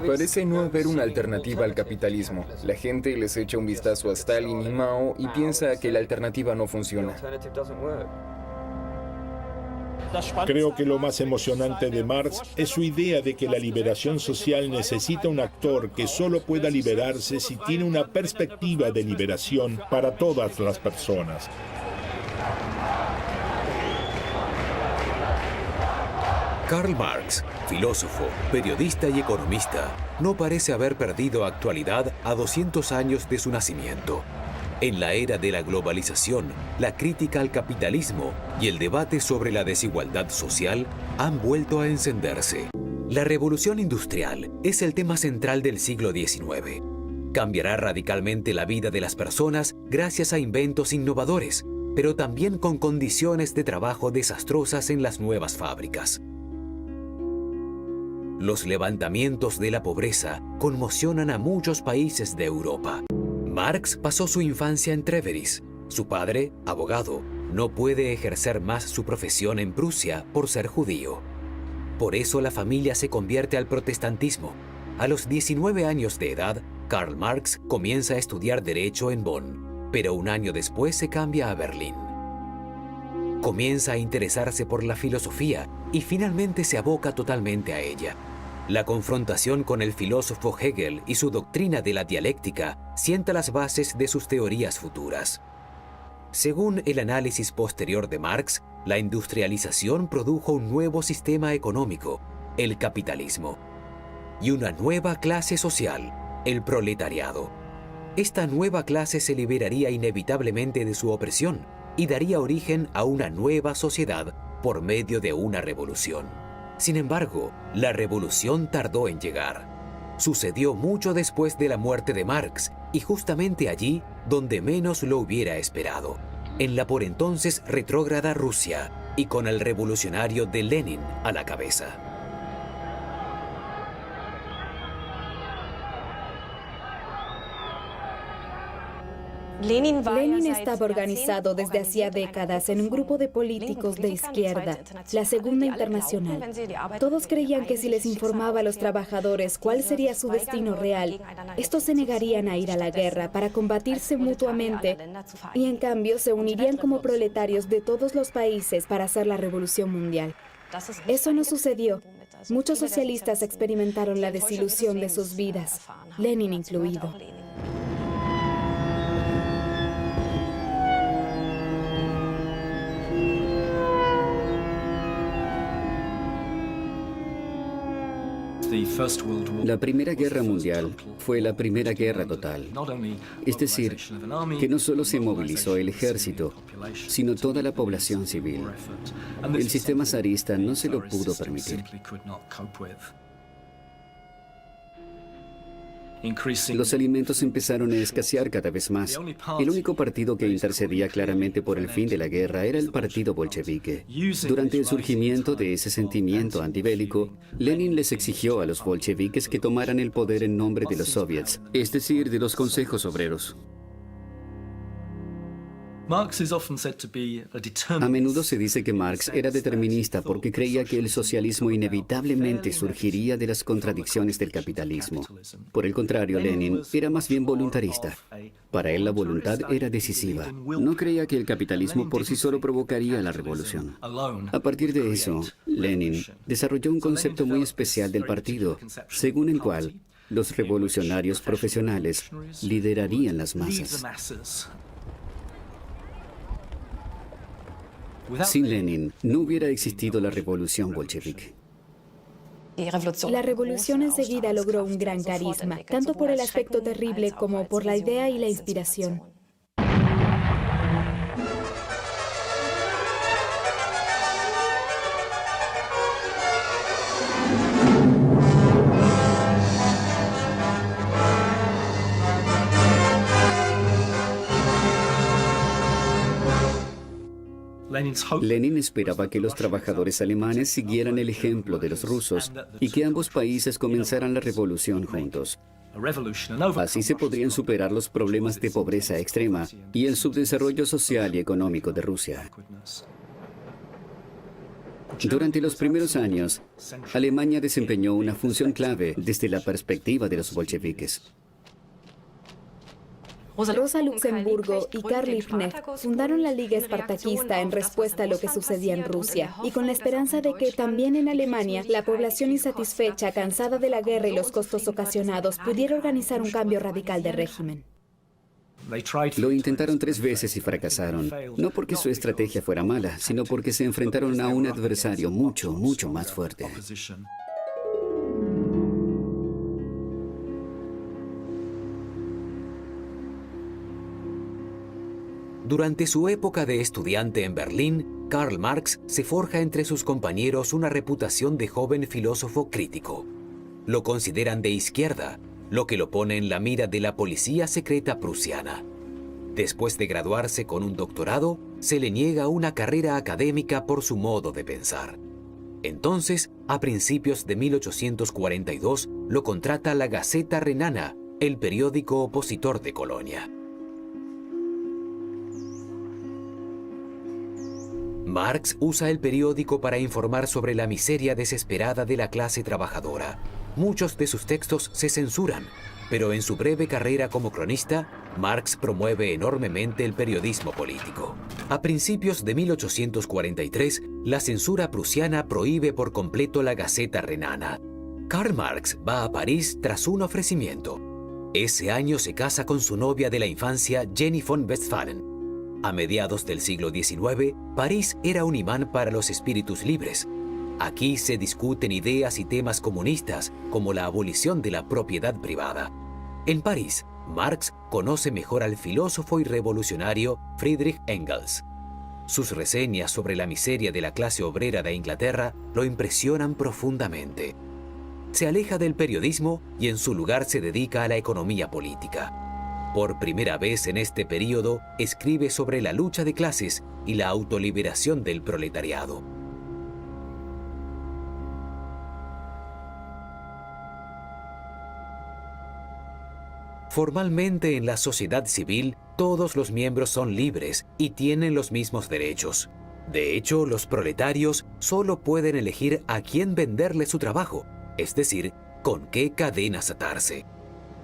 Parece no haber una alternativa al capitalismo. La gente les echa un vistazo a Stalin y Mao y piensa que la alternativa no funciona. Creo que lo más emocionante de Marx es su idea de que la liberación social necesita un actor que solo pueda liberarse si tiene una perspectiva de liberación para todas las personas. Karl Marx, filósofo, periodista y economista, no parece haber perdido actualidad a 200 años de su nacimiento. En la era de la globalización, la crítica al capitalismo y el debate sobre la desigualdad social han vuelto a encenderse. La revolución industrial es el tema central del siglo XIX. Cambiará radicalmente la vida de las personas gracias a inventos innovadores, pero también con condiciones de trabajo desastrosas en las nuevas fábricas. Los levantamientos de la pobreza conmocionan a muchos países de Europa. Marx pasó su infancia en Treveris. Su padre, abogado, no puede ejercer más su profesión en Prusia por ser judío. Por eso la familia se convierte al protestantismo. A los 19 años de edad, Karl Marx comienza a estudiar Derecho en Bonn, pero un año después se cambia a Berlín. Comienza a interesarse por la filosofía y finalmente se aboca totalmente a ella. La confrontación con el filósofo Hegel y su doctrina de la dialéctica sienta las bases de sus teorías futuras. Según el análisis posterior de Marx, la industrialización produjo un nuevo sistema económico, el capitalismo, y una nueva clase social, el proletariado. Esta nueva clase se liberaría inevitablemente de su opresión y daría origen a una nueva sociedad por medio de una revolución. Sin embargo, la revolución tardó en llegar. Sucedió mucho después de la muerte de Marx y justamente allí donde menos lo hubiera esperado, en la por entonces retrógrada Rusia y con el revolucionario de Lenin a la cabeza. Lenin estaba organizado desde hacía décadas en un grupo de políticos de izquierda, la Segunda Internacional. Todos creían que si les informaba a los trabajadores cuál sería su destino real, estos se negarían a ir a la guerra para combatirse mutuamente y en cambio se unirían como proletarios de todos los países para hacer la revolución mundial. Eso no sucedió. Muchos socialistas experimentaron la desilusión de sus vidas, Lenin incluido. La Primera Guerra Mundial fue la primera guerra total. Es decir, que no solo se movilizó el ejército, sino toda la población civil. El sistema zarista no se lo pudo permitir. Los alimentos empezaron a escasear cada vez más. El único partido que intercedía claramente por el fin de la guerra era el partido bolchevique. Durante el surgimiento de ese sentimiento antibélico, Lenin les exigió a los bolcheviques que tomaran el poder en nombre de los soviets, es decir, de los consejos obreros. A menudo se dice que Marx era determinista porque creía que el socialismo inevitablemente surgiría de las contradicciones del capitalismo. Por el contrario, Lenin era más bien voluntarista. Para él la voluntad era decisiva. No creía que el capitalismo por sí solo provocaría la revolución. A partir de eso, Lenin desarrolló un concepto muy especial del partido, según el cual los revolucionarios profesionales liderarían las masas. Sin Lenin, no hubiera existido la revolución bolchevique. La revolución enseguida logró un gran carisma, tanto por el aspecto terrible como por la idea y la inspiración. Lenin esperaba que los trabajadores alemanes siguieran el ejemplo de los rusos y que ambos países comenzaran la revolución juntos. Así se podrían superar los problemas de pobreza extrema y el subdesarrollo social y económico de Rusia. Durante los primeros años, Alemania desempeñó una función clave desde la perspectiva de los bolcheviques. Rosa Luxemburgo y Karl Liebknecht fundaron la Liga Espartaquista en respuesta a lo que sucedía en Rusia y con la esperanza de que también en Alemania la población insatisfecha, cansada de la guerra y los costos ocasionados, pudiera organizar un cambio radical de régimen. Lo intentaron 3 veces y fracasaron, no porque su estrategia fuera mala, sino porque se enfrentaron a un adversario mucho más fuerte. Durante su época de estudiante en Berlín, Karl Marx se forja entre sus compañeros una reputación de joven filósofo crítico. Lo consideran de izquierda, lo que lo pone en la mira de la policía secreta prusiana. Después de graduarse con un doctorado, se le niega una carrera académica por su modo de pensar. Entonces, a principios de 1842, lo contrata la Gaceta Renana, el periódico opositor de Colonia. Marx usa el periódico para informar sobre la miseria desesperada de la clase trabajadora. Muchos de sus textos se censuran, pero en su breve carrera como cronista, Marx promueve enormemente el periodismo político. A principios de 1843, la censura prusiana prohíbe por completo la Gaceta Renana. Karl Marx va a París tras un ofrecimiento. Ese año se casa con su novia de la infancia, Jenny von Westphalen. A mediados del siglo XIX, París era un imán para los espíritus libres. Aquí se discuten ideas y temas comunistas, como la abolición de la propiedad privada. En París, Marx conoce mejor al filósofo y revolucionario Friedrich Engels. Sus reseñas sobre la miseria de la clase obrera de Inglaterra lo impresionan profundamente. Se aleja del periodismo y en su lugar se dedica a la economía política. Por primera vez en este período, escribe sobre la lucha de clases y la autoliberación del proletariado. Formalmente en la sociedad civil, todos los miembros son libres y tienen los mismos derechos. De hecho, los proletarios solo pueden elegir a quién venderle su trabajo, es decir, con qué cadenas atarse.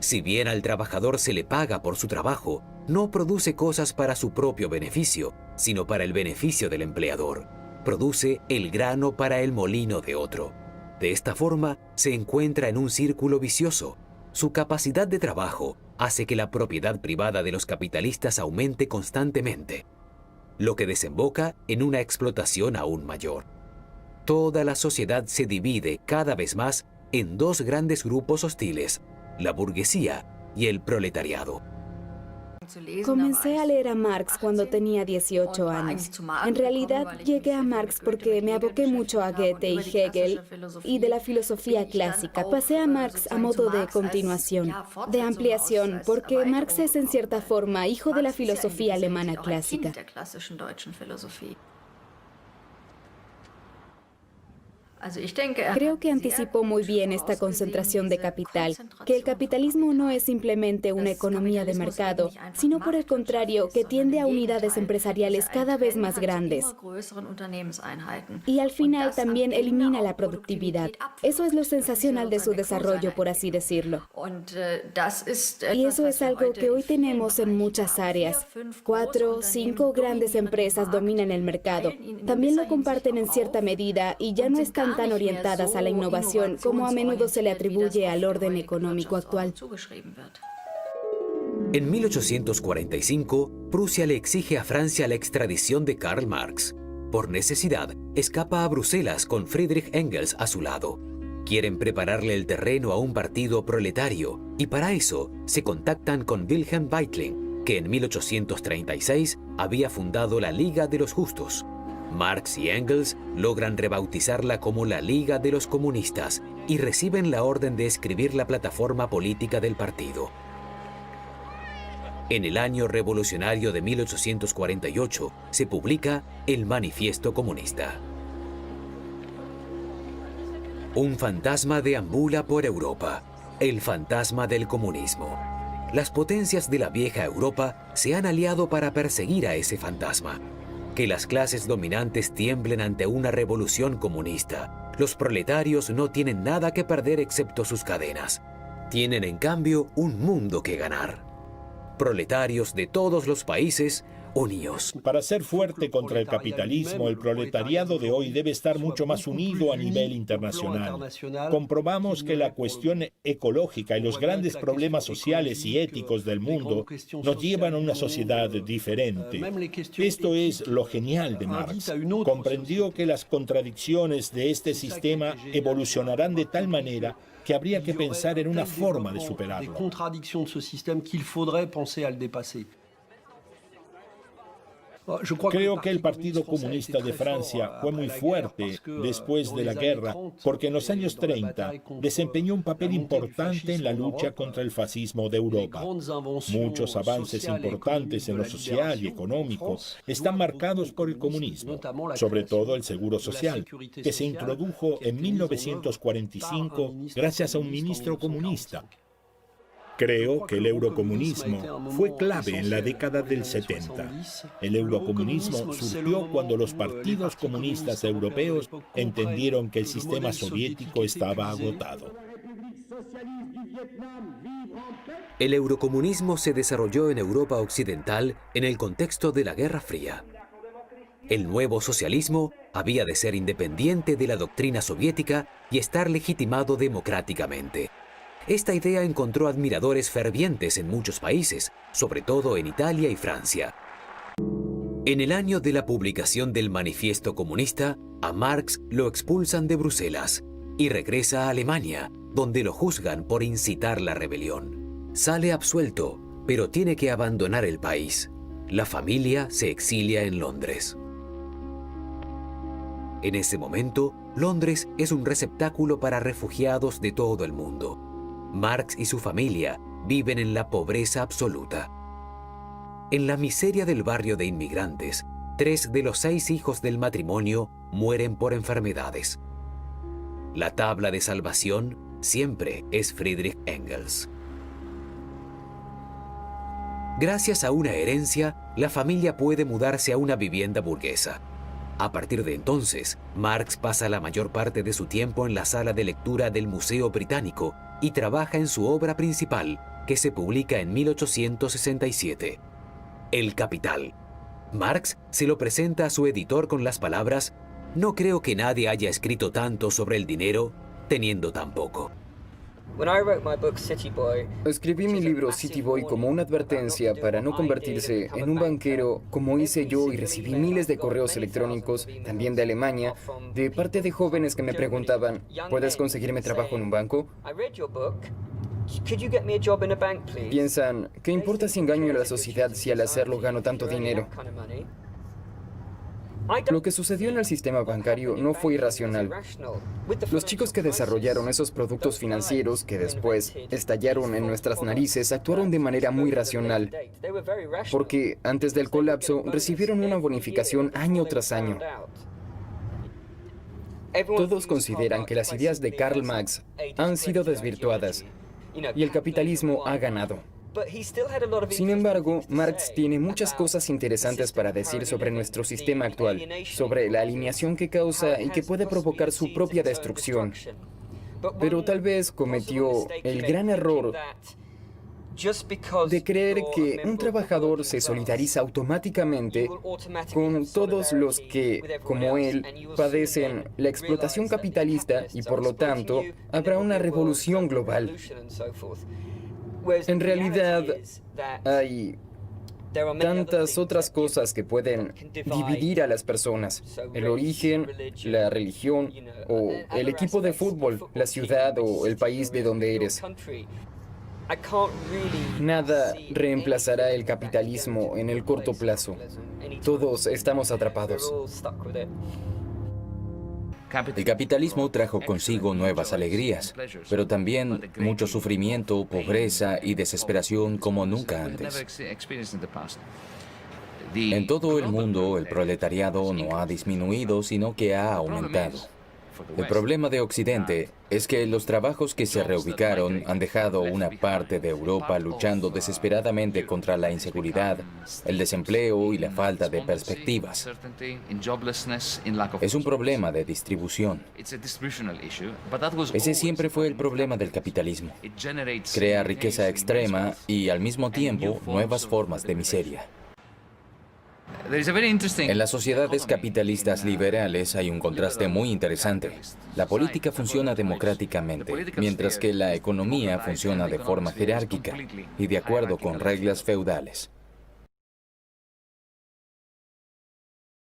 Si bien al trabajador se le paga por su trabajo, no produce cosas para su propio beneficio, sino para el beneficio del empleador. Produce el grano para el molino de otro. De esta forma, se encuentra en un círculo vicioso. Su capacidad de trabajo hace que la propiedad privada de los capitalistas aumente constantemente, lo que desemboca en una explotación aún mayor. Toda la sociedad se divide cada vez más en 2 grandes grupos hostiles: la burguesía y el proletariado. Comencé a leer a Marx cuando tenía 18 años. En realidad, llegué a Marx porque me aboqué mucho a Goethe y Hegel y de la filosofía clásica. Pasé a Marx a modo de continuación, de ampliación, porque Marx es en cierta forma hijo de la filosofía alemana clásica. Creo que anticipó muy bien esta concentración de capital, que el capitalismo no es simplemente una economía de mercado, sino por el contrario, que tiende a unidades empresariales cada vez más grandes. Y al final también elimina la productividad. Eso es lo sensacional de su desarrollo, por así decirlo. Y eso es algo que hoy tenemos en muchas áreas. 4, 5 grandes empresas dominan el mercado. También lo comparten en cierta medida y ya no están tan orientadas a la innovación como a menudo se le atribuye al orden económico actual. En 1845, Prusia le exige a Francia la extradición de Karl Marx. Por necesidad, escapa a Bruselas con Friedrich Engels a su lado. Quieren prepararle el terreno a un partido proletario y para eso se contactan con Wilhelm Weitling, que en 1836 había fundado la Liga de los Justos. Marx y Engels logran rebautizarla como la Liga de los Comunistas y reciben la orden de escribir la plataforma política del partido. En el año revolucionario de 1848 se publica el Manifiesto Comunista. Un fantasma deambula por Europa, el fantasma del comunismo. Las potencias de la vieja Europa se han aliado para perseguir a ese fantasma. que las clases dominantes tiemblen ante una revolución comunista. Los proletarios no tienen nada que perder excepto sus cadenas. Tienen en cambio un mundo que ganar. Proletarios de todos los países, unidos. Para ser fuerte contra el capitalismo, el proletariado de hoy debe estar mucho más unido a nivel internacional. Comprobamos que la cuestión ecológica y los grandes problemas sociales y éticos del mundo nos llevan a una sociedad diferente. Esto es lo genial de Marx. Comprendió que las contradicciones de este sistema evolucionarán de tal manera que habría que pensar en una forma de superarlo. Creo que el Partido Comunista de Francia fue muy fuerte después de la guerra porque en los años 30 desempeñó un papel importante en la lucha contra el fascismo de Europa. Muchos avances importantes en lo social y económico están marcados por el comunismo, sobre todo el seguro social, que se introdujo en 1945 gracias a un ministro comunista. Creo que el eurocomunismo fue clave en la década del 70. El eurocomunismo surgió cuando los partidos comunistas europeos entendieron que el sistema soviético estaba agotado. El eurocomunismo se desarrolló en Europa Occidental en el contexto de la Guerra Fría. El nuevo socialismo había de ser independiente de la doctrina soviética y estar legitimado democráticamente. Esta idea encontró admiradores fervientes en muchos países, sobre todo en Italia y Francia. En el año de la publicación del Manifiesto Comunista, a Marx lo expulsan de Bruselas y regresa a Alemania, donde lo juzgan por incitar la rebelión. Sale absuelto, pero tiene que abandonar el país. La familia se exilia en Londres. En ese momento, Londres es un receptáculo para refugiados de todo el mundo. Marx y su familia viven en la pobreza absoluta. En la miseria del barrio de inmigrantes, 3 de los 6 hijos del matrimonio mueren por enfermedades. La tabla de salvación siempre es Friedrich Engels. Gracias a una herencia, la familia puede mudarse a una vivienda burguesa. A partir de entonces, Marx pasa la mayor parte de su tiempo en la sala de lectura del Museo Británico y trabaja en su obra principal, que se publica en 1867, El Capital. Marx se lo presenta a su editor con las palabras: «No creo que nadie haya escrito tanto sobre el dinero teniendo tan poco». Escribí mi libro City Boy como una advertencia para no convertirse en un banquero como hice yo, y recibí miles de correos electrónicos, también de Alemania, de parte de jóvenes que me preguntaban: ¿puedes conseguirme trabajo en un banco? Piensan, ¿qué importa si engaño a la sociedad si al hacerlo gano tanto dinero? Lo que sucedió en el sistema bancario no fue irracional. Los chicos que desarrollaron esos productos financieros que después estallaron en nuestras narices actuaron de manera muy racional, porque antes del colapso recibieron una bonificación año tras año. Todos consideran que las ideas de Karl Marx han sido desvirtuadas y el capitalismo ha ganado. Sin embargo, Marx tiene muchas cosas interesantes para decir sobre nuestro sistema actual, sobre la alineación que causa y que puede provocar su propia destrucción. Pero tal vez cometió el gran error de creer que un trabajador se solidariza automáticamente con todos los que, como él, padecen la explotación capitalista y por lo tanto habrá una revolución global. En realidad, hay tantas otras cosas que pueden dividir a las personas: el origen, la religión, o el equipo de fútbol, la ciudad o el país de donde eres. Nada reemplazará el capitalismo en el corto plazo. Todos estamos atrapados. El capitalismo trajo consigo nuevas alegrías, pero también mucho sufrimiento, pobreza y desesperación como nunca antes. En todo el mundo, el proletariado no ha disminuido, sino que ha aumentado. El problema de Occidente es que los trabajos que se reubicaron han dejado una parte de Europa luchando desesperadamente contra la inseguridad, el desempleo y la falta de perspectivas. Es un problema de distribución. Ese siempre fue el problema del capitalismo. Crea riqueza extrema y al mismo tiempo nuevas formas de miseria. En las sociedades capitalistas liberales hay un contraste muy interesante. La política funciona democráticamente, mientras que la economía funciona de forma jerárquica y de acuerdo con reglas feudales.